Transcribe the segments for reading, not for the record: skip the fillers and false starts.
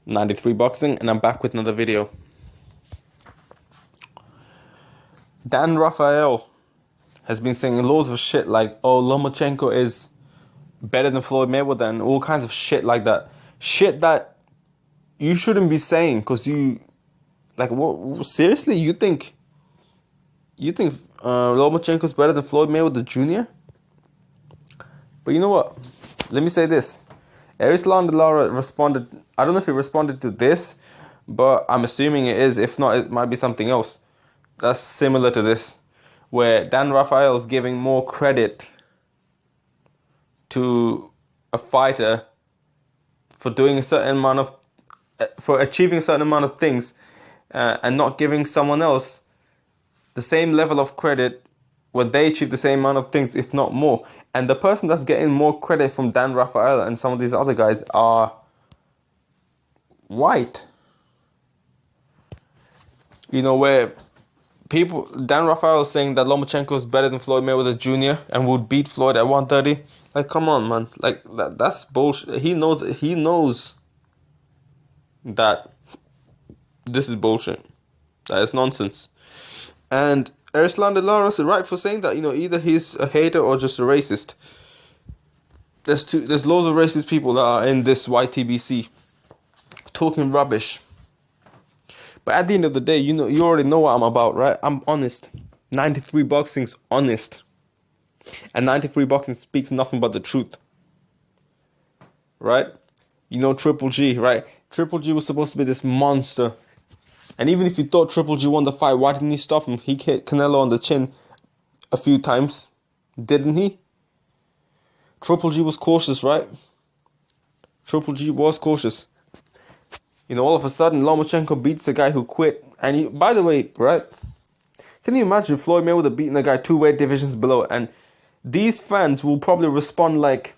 93 Boxing, and I'm back with another video. Dan Rafael has been saying loads of shit like, oh, Lomachenko is better than Floyd Mayweather and all kinds of shit like that. Shit that you shouldn't be saying, because you, like, what, seriously, you think Lomachenko is better than Floyd Mayweather Jr.? But you know what? Let me say this. Erislandy Lara responded, I don't know if he responded to this, but I'm assuming it is. If not, it might be something else that's similar to this, where Dan Rafael is giving more credit to a fighter for doing a certain amount of, for achieving a certain amount of things, and not giving someone else the same level of credit when they achieve the same amount of things, if not more. And the person that's getting more credit from Dan Rafael and some of these other guys are white. You know, where people, Dan Rafael is saying that Lomachenko is better than Floyd Mayweather Jr. and would beat Floyd at 130. Like, come on, man. Like, that's bullshit. He knows that this is bullshit. That is nonsense. And Erislandy Lara is right for saying that. You know, either he's a hater or just a racist. There's loads of racist people that are in this YTBC talking rubbish. But at the end of the day, you know, you already know what I'm about, right? I'm honest. 93 Boxing's honest. And 93 Boxing speaks nothing but the truth. Right? You know Triple G, right? Triple G was supposed to be this monster. And even if you thought Triple G won the fight, why didn't he stop him? He hit Canelo on the chin a few times, didn't he? Triple G was cautious, right? Triple G was cautious. You know, all of a sudden, Lomachenko beats a guy who quit. And he, by the way, right? Can you imagine Floyd Mayweather beating a guy 2 weight divisions below? And these fans will probably respond like,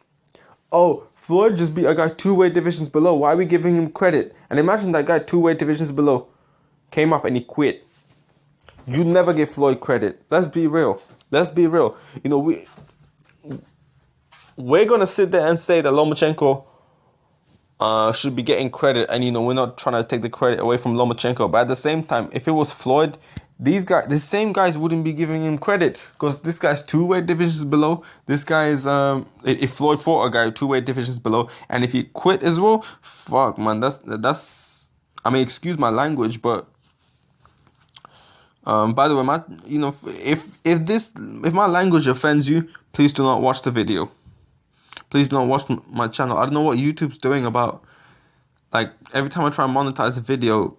oh, Floyd just beat a guy 2 weight divisions below. Why are we giving him credit? And imagine that guy 2 weight divisions below came up and he quit. You never give Floyd credit. Let's be real. Let's be real. You know, we're going to sit there and say that Lomachenko should be getting credit. And, you know, we're not trying to take the credit away from Lomachenko. But at the same time, if it was Floyd, the same guys wouldn't be giving him credit. Because this guy's 2 weight divisions below. This guy is, if Floyd fought a guy 2 weight divisions below, and if he quit as well, fuck, man, that's, I mean, excuse my language, but by the way, if my language offends you, please do not watch the video. Please do not watch my channel. I don't know what YouTube's doing about, like, every time I try and monetize a video,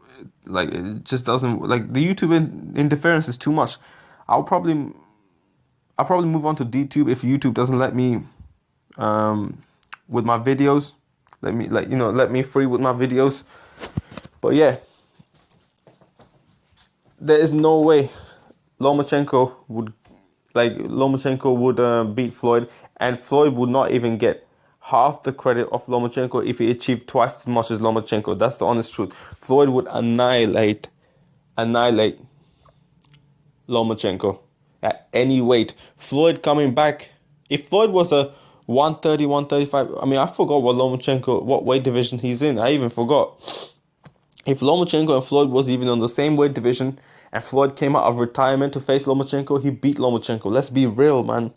like, it just doesn't, like, the YouTube interference is too much. I'll probably move on to DTube if YouTube doesn't let me with my videos. Let me free with my videos. But yeah, there is no way Lomachenko would beat Floyd, and Floyd would not even get half the credit of Lomachenko if he achieved twice as much as Lomachenko. That's the honest truth. Floyd would annihilate Lomachenko at any weight. Floyd coming back, if Floyd was a 130, 135, I mean, I forgot what weight division he's in. I even forgot. If Lomachenko and Floyd was even on the same weight division, and Floyd came out of retirement to face Lomachenko, he beat Lomachenko. Let's be real, man.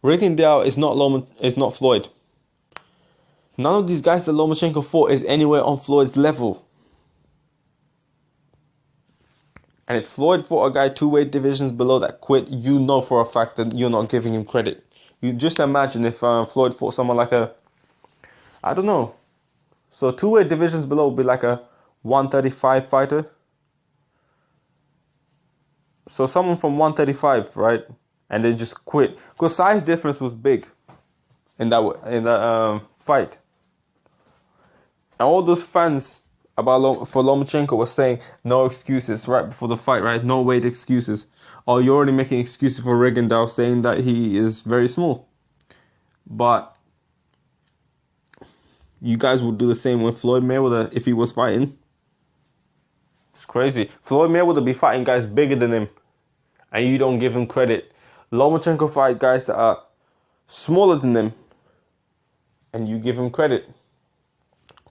Rigondeaux is not Floyd. None of these guys that Lomachenko fought is anywhere on Floyd's level. And if Floyd fought a guy 2 weight divisions below that quit, you know for a fact that you're not giving him credit. You just imagine if Floyd fought someone like I don't know. So 2 weight divisions below would be like a 135 fighter. So someone from 135, right? And then just quit. Because size difference was big in that fight. And all those fans for Lomachenko were saying no excuses right before the fight, right? No weight excuses. Or you're already making excuses for Rigondeaux, saying that he is very small. But you guys would do the same with Floyd Mayweather if he was fighting. It's crazy. Floyd Mayweather be fighting guys bigger than him, and you don't give him credit. Lomachenko fight guys that are smaller than him, and you give him credit.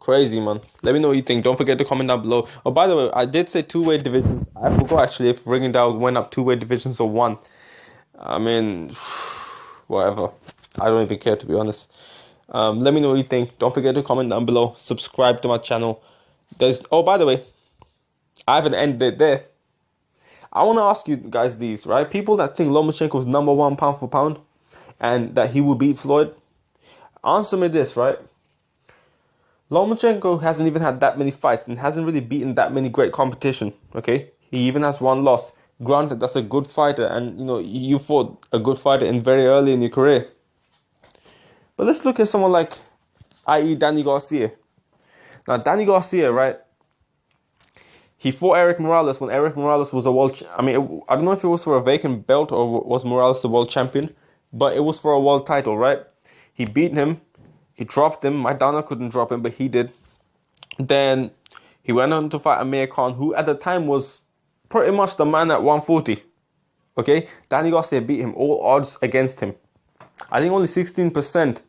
Crazy, man. Let me know what you think. Don't forget to comment down below. Oh, by the way, I did say two-weight divisions. I forgot actually if Ringdal went up two-weight divisions or one. I mean, whatever. I don't even care, to be honest. Let me know what you think. Don't forget to comment down below. Subscribe to my channel. Oh, by the way, I haven't ended it there. I want to ask you guys these, right? People that think Lomachenko is number one pound for pound and that he will beat Floyd. Answer me this, right? Lomachenko hasn't even had that many fights and hasn't really beaten that many great competition, okay? He even has one loss. Granted, that's a good fighter, and, you know, you fought a good fighter in very early in your career. But let's look at someone like, i.e. Danny Garcia. Now, Danny Garcia, right? He fought Eric Morales when Eric Morales was a world... I don't know if it was for a vacant belt or was Morales the world champion, but it was for a world title, right? He beat him. He dropped him. Maidana couldn't drop him, but he did. Then he went on to fight Amir Khan, who at the time was pretty much the man at 140. Okay? Danny Garcia beat him. All odds against him. I think only 16%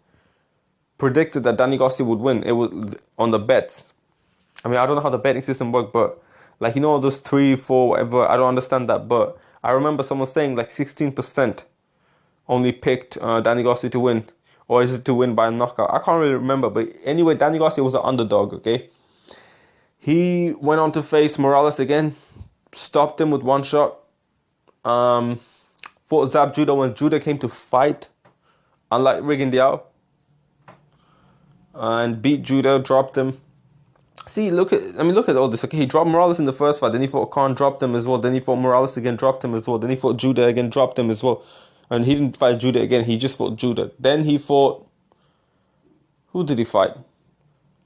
predicted that Danny Garcia would win. It was on the bets. I don't know how the betting system worked, but like, you know, those 3, 4, whatever. I don't understand that, but I remember someone saying like 16% only picked Danny Garcia to win. Or is it to win by a knockout? I can't really remember. But anyway, Danny Garcia was an underdog, okay? He went on to face Morales again. Stopped him with one shot. Fought Zab Judah when Judah came to fight. Unlike Rigondeaux. And beat Judah, dropped him. See, look at all this. Okay, he dropped Morales in the first fight. Then he fought Khan, dropped him as well. Then he fought Morales again, dropped him as well. Then he fought Judah again, dropped him as well. And he didn't fight Judah again. He just fought Judah. Then he fought... Who did he fight?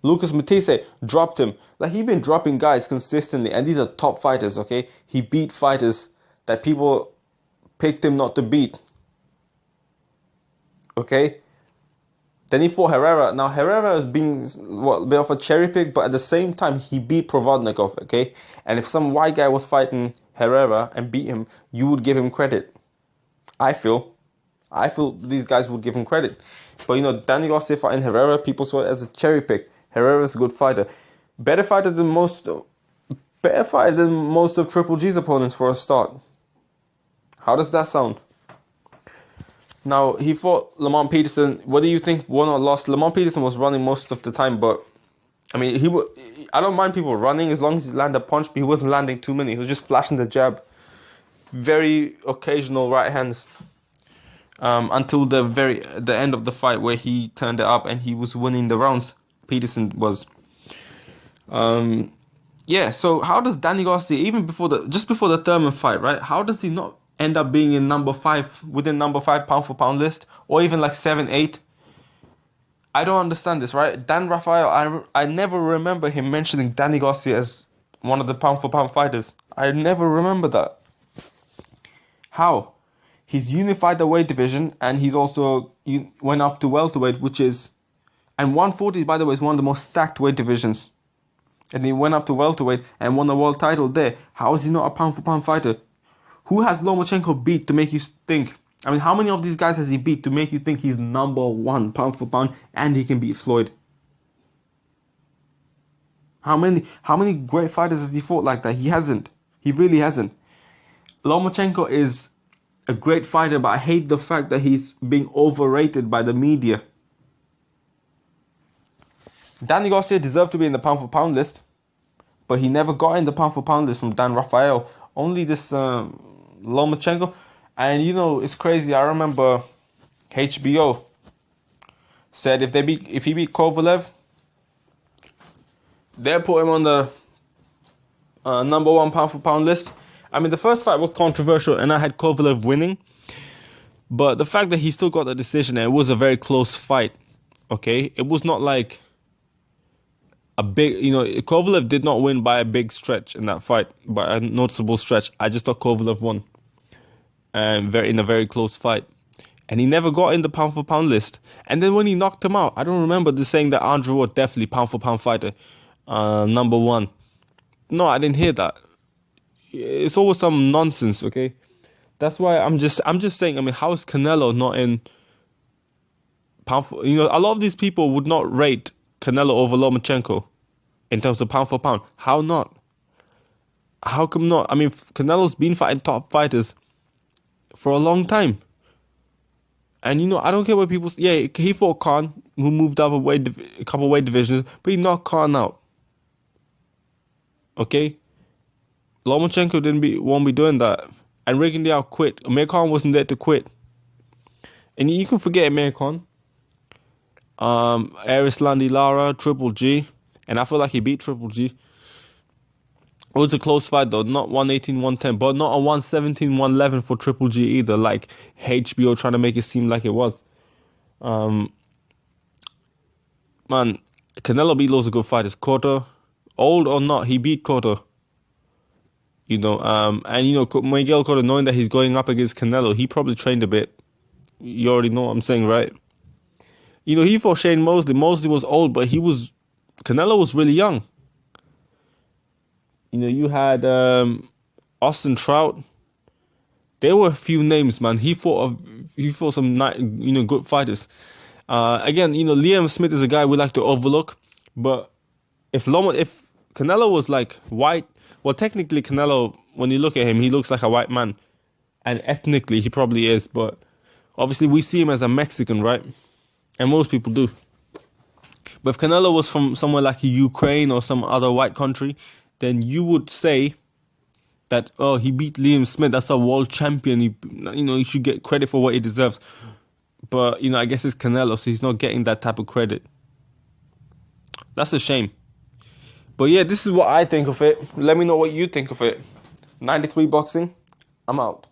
Lucas Matisse. Dropped him. Like, he's been dropping guys consistently. And these are top fighters, okay? He beat fighters that people picked him not to beat. Okay? Then he fought Herrera. Now, Herrera is being a bit of a cherry pick. But at the same time, he beat Provodnikov, okay? And if some white guy was fighting Herrera and beat him, you would give him credit. I feel these guys would give him credit. But, you know, Danny Garcia fighting Herrera, people saw it as a cherry pick. Herrera's a good fighter. Better fighter than most of Triple G's opponents for a start. How does that sound? Now, he fought Lamont Peterson. What do you think, won or lost? Lamont Peterson was running most of the time, but I don't mind people running as long as he landed a punch, but he wasn't landing too many. He was just flashing the jab. Very occasional right hands until the end of the fight where he turned it up and he was winning the rounds. Peterson was. So how does Danny Garcia, just before the Thurman fight, right? How does he not end up being in within number 5 pound for pound list, or even like 7, 8? I don't understand this, right? Dan Rafael, I never remember him mentioning Danny Garcia as one of the pound for pound fighters. I never remember that. How? He's unified the weight division, and he's also went up to welterweight, and 140, by the way, is one of the most stacked weight divisions. And he went up to welterweight and won the world title there. How is he not a pound for pound fighter? Who has Lomachenko beat to make you think? How many of these guys has he beat to make you think he's number 1 pound for pound and he can beat Floyd? How many great fighters has he fought like that? He hasn't. He really hasn't. Lomachenko is a great fighter, but I hate the fact that he's being overrated by the media. Danny Garcia deserved to be in the pound for pound list, but he never got in the pound for pound list from Dan Rafael. Only this Lomachenko. And you know, it's crazy. I remember HBO said if he beat Kovalev, they'll put him on the number 1 pound for pound list. The first fight was controversial and I had Kovalev winning. But the fact that he still got the decision, and it was a very close fight, okay? It was not like a big, Kovalev did not win by a big stretch in that fight, by a noticeable stretch. I just thought Kovalev won. And in a very close fight. And he never got in the pound for pound list. And then when he knocked him out, I don't remember saying that Andrew was definitely pound for pound fighter, number 1. No, I didn't hear that. It's always some nonsense, okay? That's why I'm just saying, how is Canelo not in pound for... a lot of these people would not rate Canelo over Lomachenko in terms of pound for pound? How not? How come not? I mean, Canelo's been fighting top fighters for a long time. And, you know, I don't care what people... Yeah, he fought Khan, who moved up a couple weight divisions, but he knocked Khan out. Okay? Lomachenko won't be doing that. And Rigondeaux quit. Amir Khan wasn't there to quit. And you can forget Amir Khan. Erislandy, Lara, Triple G. And I feel like he beat Triple G. It was a close fight though. Not 118, 110. But not a 117, 111 for Triple G either. Like HBO trying to make it seem like it was. Man, Canelo beat loads of good fighters. Cotto, old or not, he beat Cotto. You know, and you know, Miguel Cotto, knowing that he's going up against Canelo, he probably trained a bit. You already know what I'm saying, right? You know, he fought Shane Mosley. Mosley was old, but Canelo was really young. You know, you had Austin Trout. There were a few names, man. He fought some, good fighters. Again, you know, Liam Smith is a guy we like to overlook. But if Canelo was like white, well, technically Canelo, when you look at him, he looks like a white man, and ethnically he probably is. But obviously, we see him as a Mexican, right? And most people do. But if Canelo was from somewhere like Ukraine or some other white country, then you would say that, oh, he beat Liam Smith. That's a world champion. He should get credit for what he deserves. But, you know, I guess it's Canelo, so he's not getting that type of credit. That's a shame. But yeah, this is what I think of it. Let me know what you think of it. 93 Boxing. I'm out.